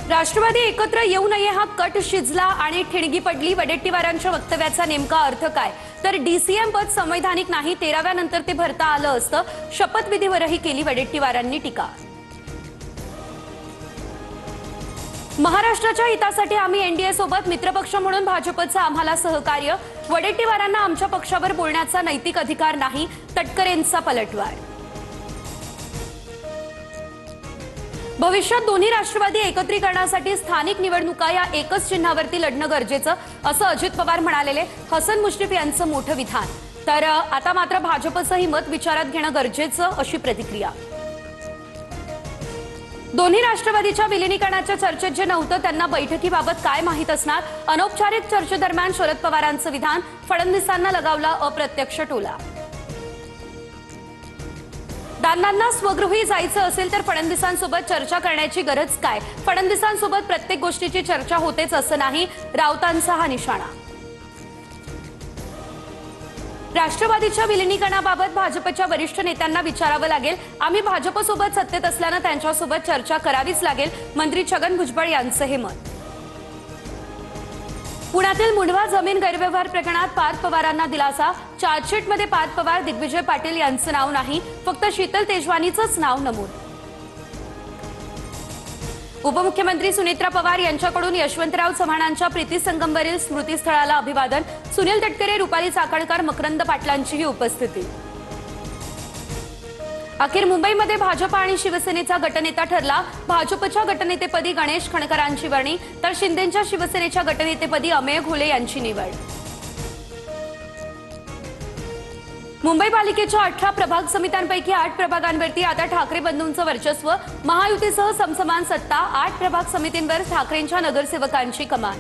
राष्ट्रवादी एकत्र येऊ नये हा कट शिजला आणि ठिणगी पडली। वडेट्टीवारांच्या वक्तव्याचा नेमका अर्थ काय? तर डीसीएम पद संवैधानिक नाही, 13व्या नंतर ते भरता आलं असतं। शपथविधीवरही केली वडेट्टीवारांनी टीका। महाराष्ट्राच्या हितासाठी आम्ही एनडीए सोबत, मित्रपक्ष म्हणून भाजपचं आम्हाला सहकार्य। वडेट्टीवारांना आमच्या पक्षावर बोलण्याचा नैतिक अधिकार नाही, तटकरेंचा पलटवार। भविष्यात दोन्ही राष्ट्रवादी एकत्रीकरणासाठी स्थानिक निवडणुका या एकच चिन्हावरती लढणं गरजेचं, असं अजित पवार म्हणालेले। हसन मुश्रीफ यांचं मोठं विधान। तर आता मात्र भाजपचंही मत विचारात घेणं गरजेचं, अशी प्रतिक्रिया। दोन्ही राष्ट्रवादीच्या विलीनीकरणाच्या चर्चेत जे नव्हतं त्यांना बैठकीबाबत काय माहित असणार? अनौपचारिक चर्चेदरम्यान शरद पवारांचं विधान। फडणवीसांना लगावला अप्रत्यक्ष टोला। दानवांना स्वगृही जायचं असेल तर फडणवीसांसोबत चर्चा करण्याची गरज काय? फडणवीसांसोबत प्रत्येक गोष्टीची चर्चा होतेच असं नाही, राऊतांचा हा निशाणा। राष्ट्रवादीच्या विलीनीकरणाबाबत भाजपच्या वरिष्ठ नेत्यांना विचारावं लागेल। आम्ही भाजपसोबत सत्तेत असल्यानं त्यांच्यासोबत चर्चा करावीच लागेल, मंत्री छगन भुजबळ यांचं हे मत। पुण्यातील मुंढवा जमीन गैरव्यवहार प्रकरणात पार्थ पवारांना दिलासा। चार्जशीटमध्ये पार्थ पवार, दिग्विजय पाटील यांचं नाव नाही, फक्त शीतल तेजवानीचंच नाव नमूद। उपमुख्यमंत्री सुनेत्रा पवार यांच्याकडून यशवंतराव चव्हाणांच्या प्रीती संगमवरील स्मृतीस्थळाला अभिवादन। सुनील तटकरे, रुपाली चाकणकर, मकरंद पाटलांचीही उपस्थिती। अखेर मुंबईमध्ये भाजप आणि शिवसेनेचा गटनेता ठरला। भाजपच्या गटनेतेपदी गणेश खणकरांची वर्णी, तर शिंदेच्या शिवसेनेच्या गटनेतेपदी अमेय घोले यांची निवड। मुंबई पालिकेच्या 18 प्रभाग समित्यांपैकी 8 प्रभागांवरती आता ठाकरे बंधूंचं वर्चस्व। महायुतीसह समसमान सत्ता। 8 प्रभाग समितींवर ठाकरेंच्या नगरसेवकांची कमान।